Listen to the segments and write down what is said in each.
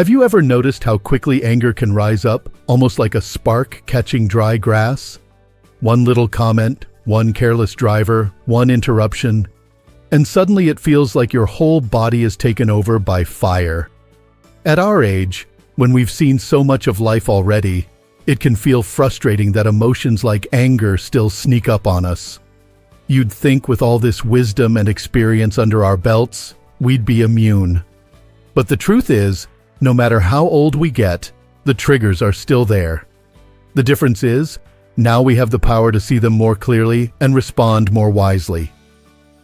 Have you ever noticed how quickly anger can rise up, almost like a spark catching dry grass? One little comment, one careless driver, one interruption, and suddenly it feels like your whole body is taken over by fire. At our age, when we've seen so much of life already, it can feel frustrating that emotions like anger still sneak up on us. You'd think with all this wisdom and experience under our belts, we'd be immune. But the truth is, no matter how old we get, the triggers are still there. The difference is, now we have the power to see them more clearly and respond more wisely.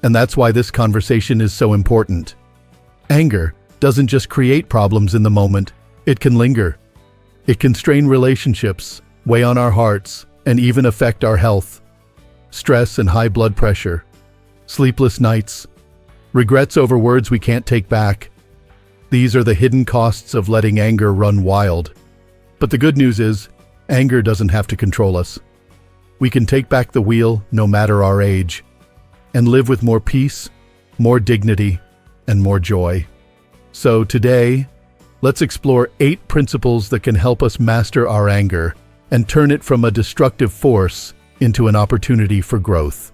And that's why this conversation is so important. Anger doesn't just create problems in the moment, it can linger. It can strain relationships, weigh on our hearts, and even affect our health. Stress and high blood pressure, sleepless nights, regrets over words we can't take back. These are the hidden costs of letting anger run wild. But the good news is, anger doesn't have to control us. We can take back the wheel, no matter our age, and live with more peace, more dignity, and more joy. So today, let's explore 8 principles that can help us master our anger and turn it from a destructive force into an opportunity for growth.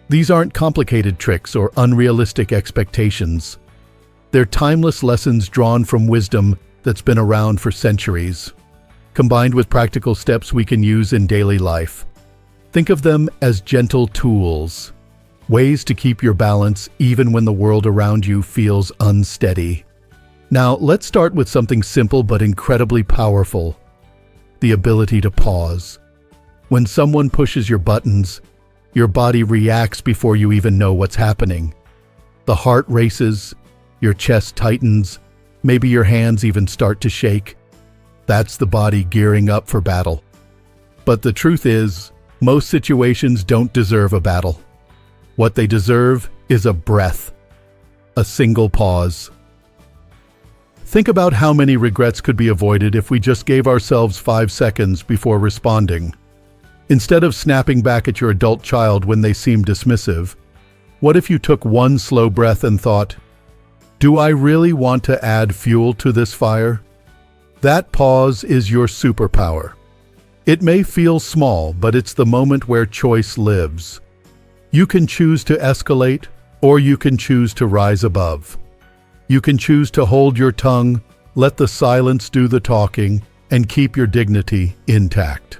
These aren't complicated tricks or unrealistic expectations. They're timeless lessons drawn from wisdom that's been around for centuries, combined with practical steps we can use in daily life. Think of them as gentle tools, ways to keep your balance even when the world around you feels unsteady. Now, let's start with something simple but incredibly powerful: the ability to pause. When someone pushes your buttons, your body reacts before you even know what's happening. The heart races, your chest tightens, maybe your hands even start to shake. That's the body gearing up for battle. But the truth is, most situations don't deserve a battle. What they deserve is a breath, a single pause. Think about how many regrets could be avoided if we just gave ourselves 5 seconds before responding. Instead of snapping back at your adult child when they seem dismissive, what if you took one slow breath and thought, "Do I really want to add fuel to this fire?" That pause is your superpower. It may feel small, but it's the moment where choice lives. You can choose to escalate, or you can choose to rise above. You can choose to hold your tongue, let the silence do the talking, and keep your dignity intact.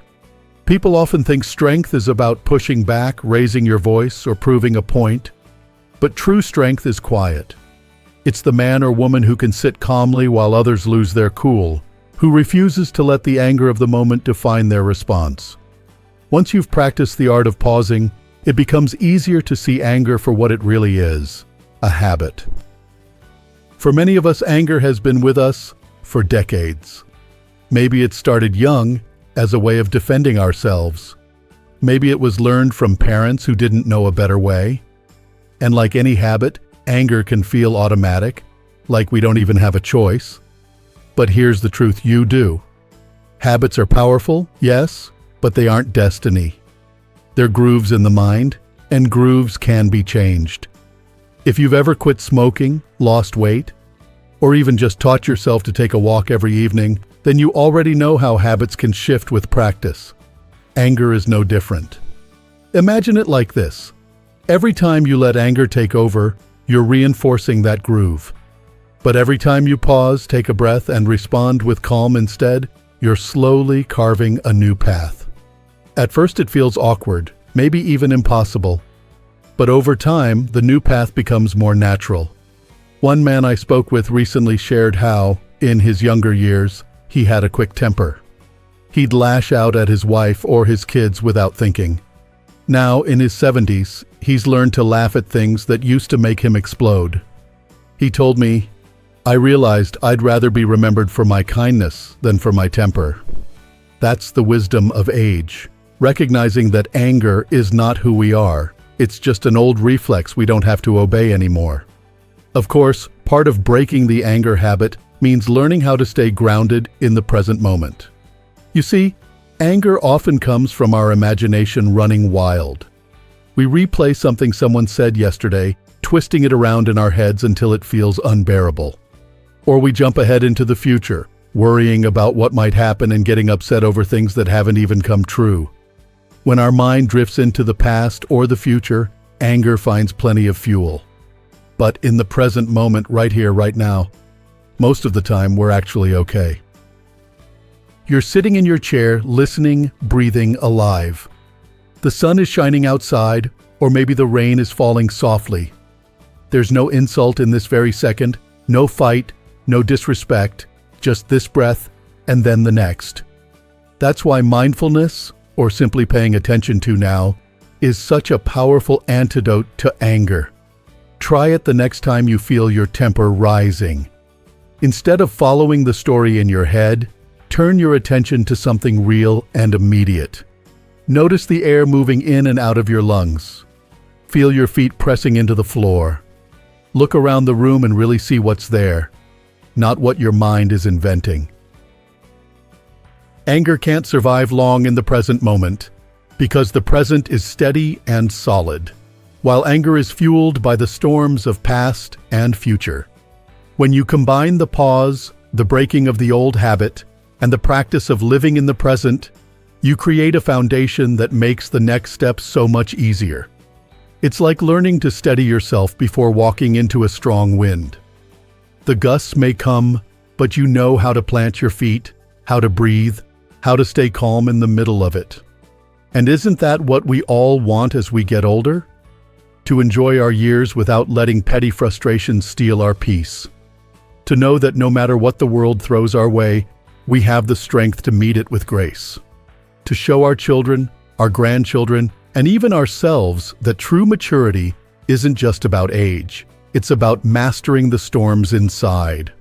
People often think strength is about pushing back, raising your voice, or proving a point. But true strength is quiet. It's the man or woman who can sit calmly while others lose their cool, who refuses to let the anger of the moment define their response. Once you've practiced the art of pausing, it becomes easier to see anger for what it really is: a habit. For many of us, anger has been with us for decades. Maybe it started young, as a way of defending ourselves. Maybe it was learned from parents who didn't know a better way. And like any habit, anger can feel automatic, like we don't even have a choice. But here's the truth: you do. Habits are powerful, yes, but they aren't destiny. They're grooves in the mind, and grooves can be changed. If you've ever quit smoking, lost weight, or even just taught yourself to take a walk every evening, then you already know how habits can shift with practice. Anger is no different. Imagine it like this: every time you let anger take over, you're reinforcing that groove. But every time you pause, take a breath, and respond with calm instead, you're slowly carving a new path. At first it feels awkward, maybe even impossible. But over time, the new path becomes more natural. One man I spoke with recently shared how, in his younger years, he had a quick temper. He'd lash out at his wife or his kids without thinking. Now, in his 70s, he's learned to laugh at things that used to make him explode. He told me, "I realized I'd rather be remembered for my kindness than for my temper." That's the wisdom of age, recognizing that anger is not who we are. It's just an old reflex we don't have to obey anymore. Of course, part of breaking the anger habit means learning how to stay grounded in the present moment. You see, anger often comes from our imagination running wild. We replay something someone said yesterday, twisting it around in our heads until it feels unbearable. Or we jump ahead into the future, worrying about what might happen and getting upset over things that haven't even come true. When our mind drifts into the past or the future, anger finds plenty of fuel. But in the present moment, right here, right now, most of the time we're actually okay. You're sitting in your chair, listening, breathing, alive. The sun is shining outside, or maybe the rain is falling softly. There's no insult in this very second, no fight, no disrespect, just this breath and then the next. That's why mindfulness, or simply paying attention to now, is such a powerful antidote to anger. Try it the next time you feel your temper rising. Instead of following the story in your head, turn your attention to something real and immediate. Notice the air moving in and out of your lungs. Feel your feet pressing into the floor. Look around the room and really see what's there, not what your mind is inventing. Anger can't survive long in the present moment, because the present is steady and solid, while anger is fueled by the storms of past and future. When you combine the pause, the breaking of the old habit, and the practice of living in the present, you create a foundation that makes the next step so much easier. It's like learning to steady yourself before walking into a strong wind. The gusts may come, but you know how to plant your feet, how to breathe, how to stay calm in the middle of it. And isn't that what we all want as we get older? To enjoy our years without letting petty frustrations steal our peace. To know that no matter what the world throws our way, we have the strength to meet it with grace. To show our children, our grandchildren, and even ourselves that true maturity isn't just about age. It's about mastering the storms inside.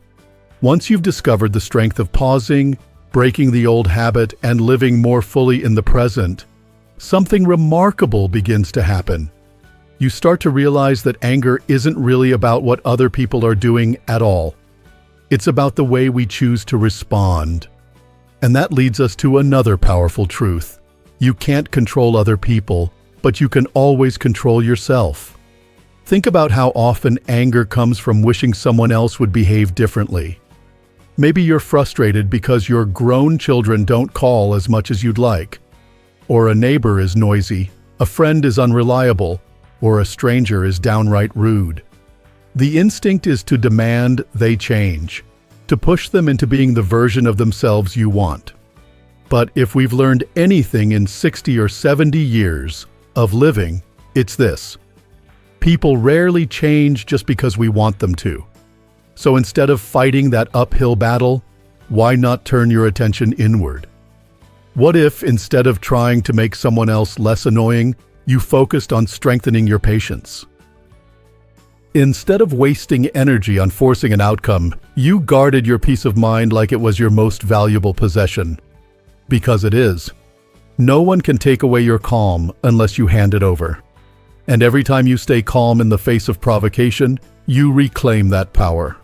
Once you've discovered the strength of pausing, breaking the old habit, and living more fully in the present, something remarkable begins to happen. You start to realize that anger isn't really about what other people are doing at all. It's about the way we choose to respond. And that leads us to another powerful truth. You can't control other people, but you can always control yourself. Think about how often anger comes from wishing someone else would behave differently. Maybe you're frustrated because your grown children don't call as much as you'd like, or a neighbor is noisy, a friend is unreliable, or a stranger is downright rude. The instinct is to demand they change, to push them into being the version of themselves you want. But if we've learned anything in 60 or 70 years of living, it's this. People rarely change just because we want them to. So instead of fighting that uphill battle, why not turn your attention inward? What if, instead of trying to make someone else less annoying, you focused on strengthening your patience? Instead of wasting energy on forcing an outcome, you guarded your peace of mind like it was your most valuable possession. Because it is. No one can take away your calm unless you hand it over. And every time you stay calm in the face of provocation, you reclaim that power.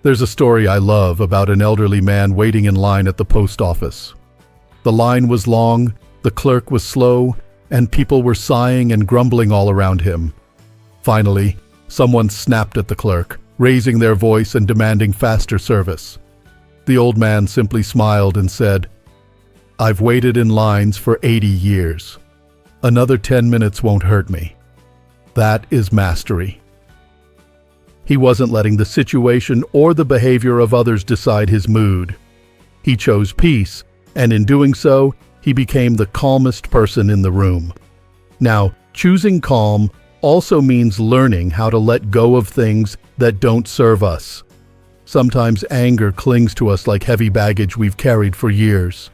There's a story I love about an elderly man waiting in line at the post office. The line was long, the clerk was slow, and people were sighing and grumbling all around him. Finally, someone snapped at the clerk, raising their voice and demanding faster service. The old man simply smiled and said, "I've waited in lines for 80 years. Another 10 minutes won't hurt me." That is mastery. He wasn't letting the situation or the behavior of others decide his mood. He chose peace, and in doing so, he became the calmest person in the room. Now, choosing calm also means learning how to let go of things that don't serve us. Sometimes anger clings to us like heavy baggage we've carried for years.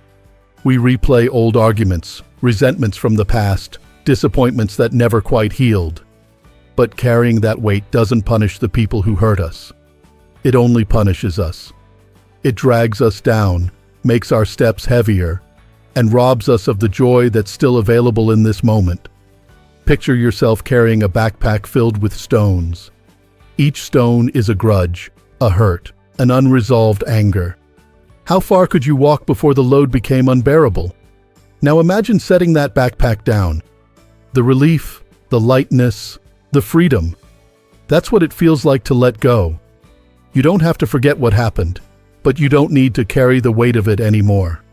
We replay old arguments, resentments from the past, disappointments that never quite healed. But carrying that weight doesn't punish the people who hurt us. It only punishes us. It drags us down, makes our steps heavier, and robs us of the joy that's still available in this moment. Picture yourself carrying a backpack filled with stones. Each stone is a grudge, a hurt, an unresolved anger. How far could you walk before the load became unbearable? Now imagine setting that backpack down. The relief, the lightness, the freedom. That's what it feels like to let go. You don't have to forget what happened, but you don't need to carry the weight of it anymore.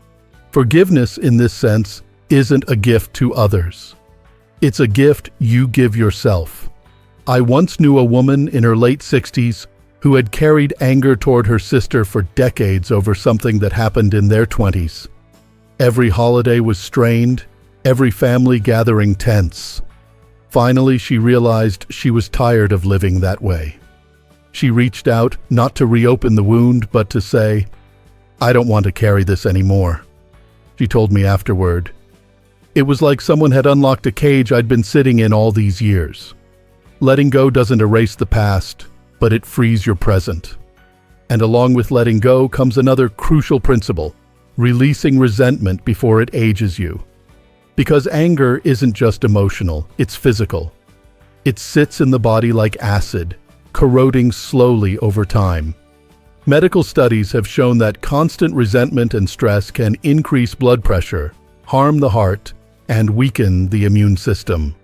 Forgiveness, in this sense, isn't a gift to others. It's a gift you give yourself. I once knew a woman in her late 60s who had carried anger toward her sister for decades over something that happened in their 20s. Every holiday was strained, every family gathering tense. Finally, she realized she was tired of living that way. She reached out, not to reopen the wound, but to say, "I don't want to carry this anymore." She told me afterward. It was like someone had unlocked a cage I'd been sitting in all these years. Letting go doesn't erase the past, but it frees your present. And along with letting go comes another crucial principle: releasing resentment before it ages you. Because anger isn't just emotional, it's physical. It sits in the body like acid, corroding slowly over time. Medical studies have shown that constant resentment and stress can increase blood pressure, harm the heart, and weaken the immune system.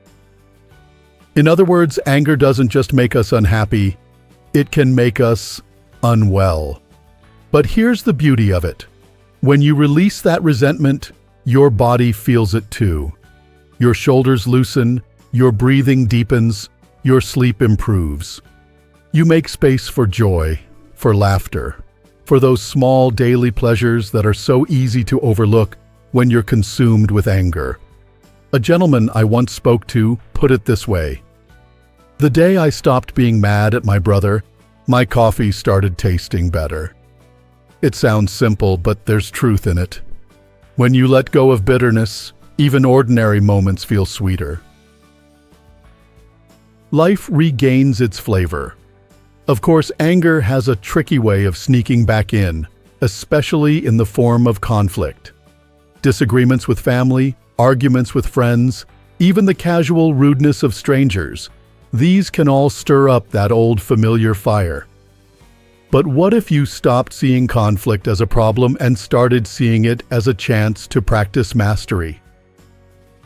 In other words, anger doesn't just make us unhappy, it can make us unwell. But here's the beauty of it. When you release that resentment, your body feels it too. Your shoulders loosen, your breathing deepens, your sleep improves. You make space for joy, for laughter, for those small daily pleasures that are so easy to overlook when you're consumed with anger. A gentleman I once spoke to put it this way: "The day I stopped being mad at my brother, my coffee started tasting better." It sounds simple, but there's truth in it. When you let go of bitterness, even ordinary moments feel sweeter. Life regains its flavor. Of course, anger has a tricky way of sneaking back in, especially in the form of conflict. Disagreements with family, arguments with friends, even the casual rudeness of strangers, these can all stir up that old familiar fire. But what if you stopped seeing conflict as a problem and started seeing it as a chance to practice mastery?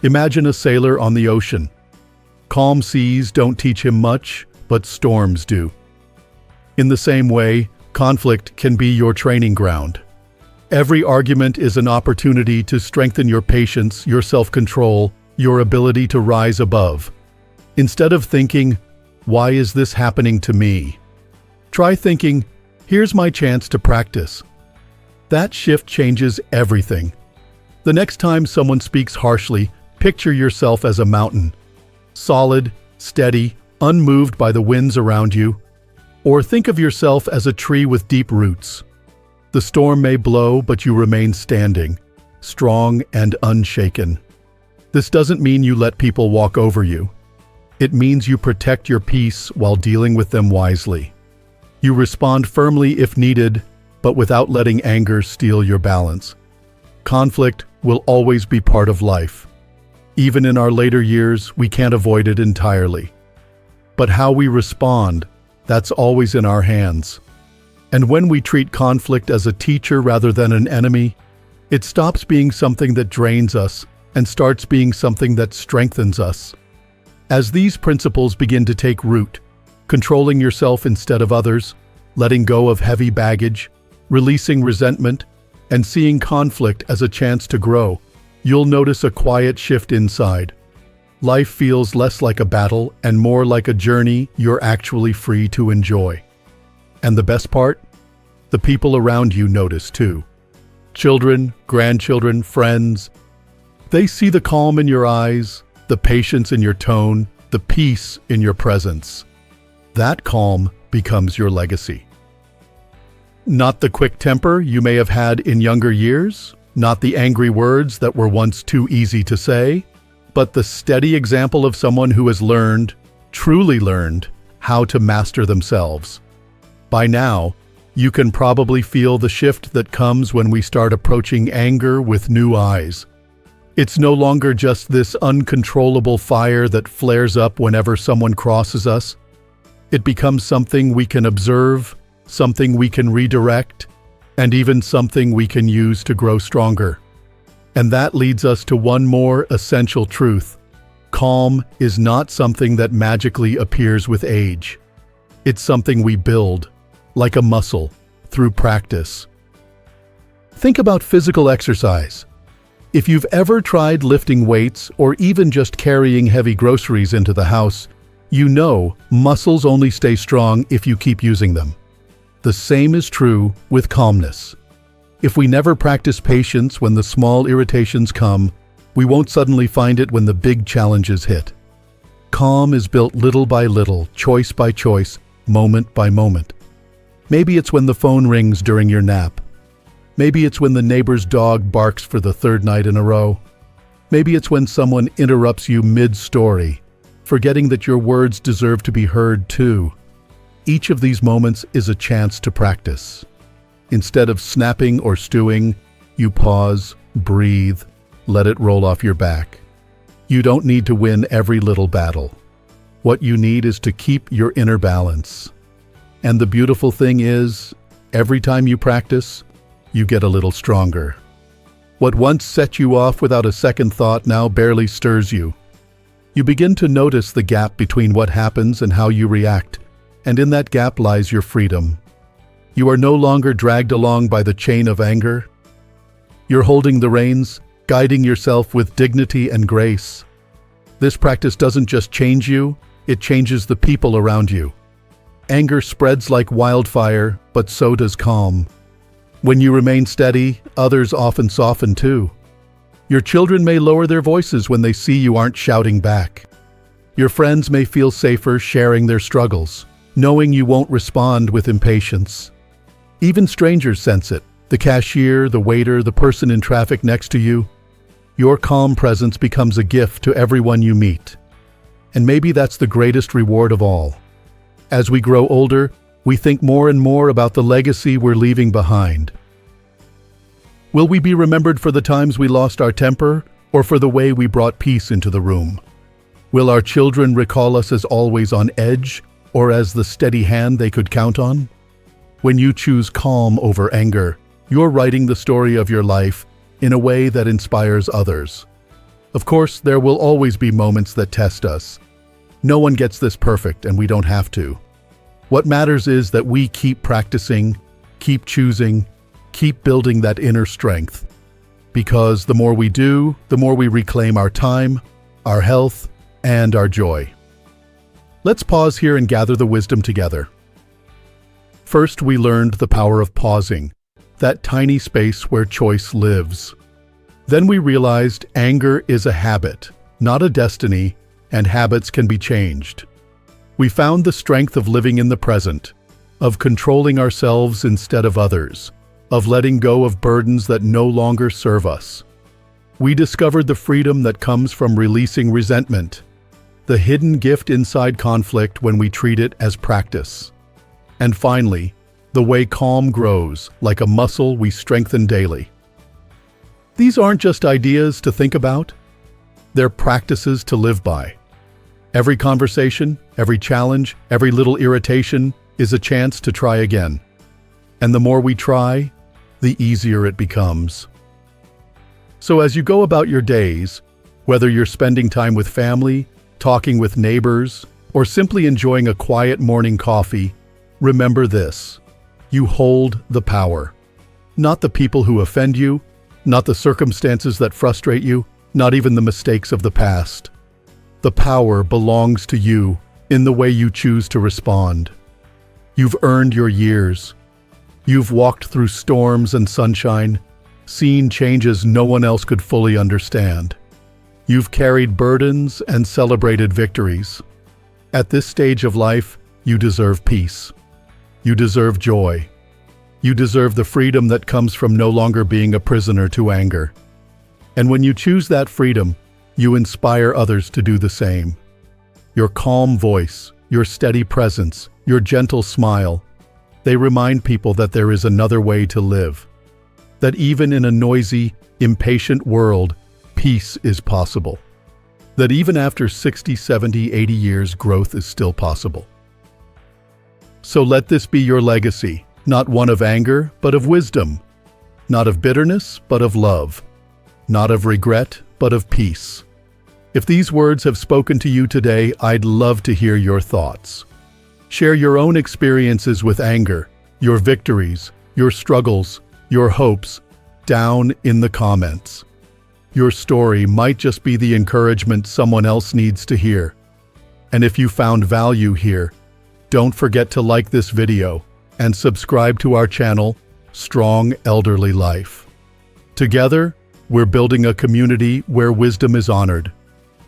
Imagine a sailor on the ocean. Calm seas don't teach him much, but storms do. In the same way, conflict can be your training ground. Every argument is an opportunity to strengthen your patience, your self-control, your ability to rise above. Instead of thinking, "Why is this happening to me?" try thinking, "Here's my chance to practice." That shift changes everything. The next time someone speaks harshly, picture yourself as a mountain. Solid, steady, unmoved by the winds around you. Or think of yourself as a tree with deep roots. The storm may blow, but you remain standing, strong and unshaken. This doesn't mean you let people walk over you. It means you protect your peace while dealing with them wisely. You respond firmly if needed, but without letting anger steal your balance. Conflict will always be part of life. Even in our later years, we can't avoid it entirely. But how we respond, that's always in our hands. And when we treat conflict as a teacher rather than an enemy, it stops being something that drains us and starts being something that strengthens us. As these principles begin to take root, controlling yourself instead of others, letting go of heavy baggage, releasing resentment, and seeing conflict as a chance to grow, you'll notice a quiet shift inside. Life feels less like a battle and more like a journey you're actually free to enjoy. And the best part? The people around you notice too. Children, grandchildren, friends. They see the calm in your eyes, the patience in your tone, the peace in your presence. That calm becomes your legacy. Not the quick temper you may have had in younger years, not the angry words that were once too easy to say, but the steady example of someone who has learned, truly learned, how to master themselves. By now, you can probably feel the shift that comes when we start approaching anger with new eyes. It's no longer just this uncontrollable fire that flares up whenever someone crosses us. It becomes something we can observe, something we can redirect, and even something we can use to grow stronger. And that leads us to one more essential truth. Calm is not something that magically appears with age. It's something we build, like a muscle, through practice. Think about physical exercise. If you've ever tried lifting weights or even just carrying heavy groceries into the house, you know muscles only stay strong if you keep using them. The same is true with calmness. If we never practice patience when the small irritations come, we won't suddenly find it when the big challenges hit. Calm is built little by little, choice by choice, moment by moment. Maybe it's when the phone rings during your nap. Maybe it's when the neighbor's dog barks for the third night in a row. Maybe it's when someone interrupts you mid-story, forgetting that your words deserve to be heard too. Each of these moments is a chance to practice. Instead of snapping or stewing, you pause, breathe, let it roll off your back. You don't need to win every little battle. What you need is to keep your inner balance. And the beautiful thing is, every time you practice, you get a little stronger. What once set you off without a second thought now barely stirs you. You begin to notice the gap between what happens and how you react, and in that gap lies your freedom. You are no longer dragged along by the chain of anger. You're holding the reins, guiding yourself with dignity and grace. This practice doesn't just change you, it changes the people around you. Anger spreads like wildfire, but so does calm. When you remain steady, others often soften too. Your children may lower their voices when they see you aren't shouting back. Your friends may feel safer sharing their struggles, knowing you won't respond with impatience. Even strangers sense it. The cashier, the waiter, the person in traffic next to you. Your calm presence becomes a gift to everyone you meet. And maybe that's the greatest reward of all. As we grow older, we think more and more about the legacy we're leaving behind. Will we be remembered for the times we lost our temper, or for the way we brought peace into the room? Will our children recall us as always on edge, or as the steady hand they could count on? When you choose calm over anger, you're writing the story of your life in a way that inspires others. Of course, there will always be moments that test us. No one gets this perfect, and we don't have to. What matters is that we keep practicing, keep choosing, keep building that inner strength. Because the more we do, the more we reclaim our time, our health, and our joy. Let's pause here and gather the wisdom together. First, we learned the power of pausing, that tiny space where choice lives. Then we realized anger is a habit, not a destiny, and habits can be changed. We found the strength of living in the present, of controlling ourselves instead of others, of letting go of burdens that no longer serve us. We discovered the freedom that comes from releasing resentment, the hidden gift inside conflict when we treat it as practice. And finally, the way calm grows, like a muscle we strengthen daily. These aren't just ideas to think about, they're practices to live by. Every conversation, every challenge, every little irritation is a chance to try again. And the more we try, the easier it becomes. So as you go about your days, whether you're spending time with family, talking with neighbors, or simply enjoying a quiet morning coffee, remember this: you hold the power. Not the people who offend you, not the circumstances that frustrate you, not even the mistakes of the past. The power belongs to you in the way you choose to respond. You've earned your years. You've walked through storms and sunshine, seen changes no one else could fully understand. You've carried burdens and celebrated victories. At this stage of life, you deserve peace. You deserve joy. You deserve the freedom that comes from no longer being a prisoner to anger. And when you choose that freedom, you inspire others to do the same. Your calm voice, your steady presence, your gentle smile, they remind people that there is another way to live. That even in a noisy, impatient world, peace is possible. That even after 60, 70, 80 years, growth is still possible. So let this be your legacy, not one of anger, but of wisdom. Not of bitterness, but of love. Not of regret, but of peace. If these words have spoken to you today, I'd love to hear your thoughts. Share your own experiences with anger, your victories, your struggles, your hopes, down in the comments. Your story might just be the encouragement someone else needs to hear. And if you found value here, don't forget to like this video and subscribe to our channel, Strong Elderly Life. Together, we're building a community where wisdom is honored,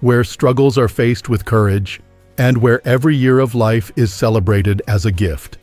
where struggles are faced with courage, and where every year of life is celebrated as a gift.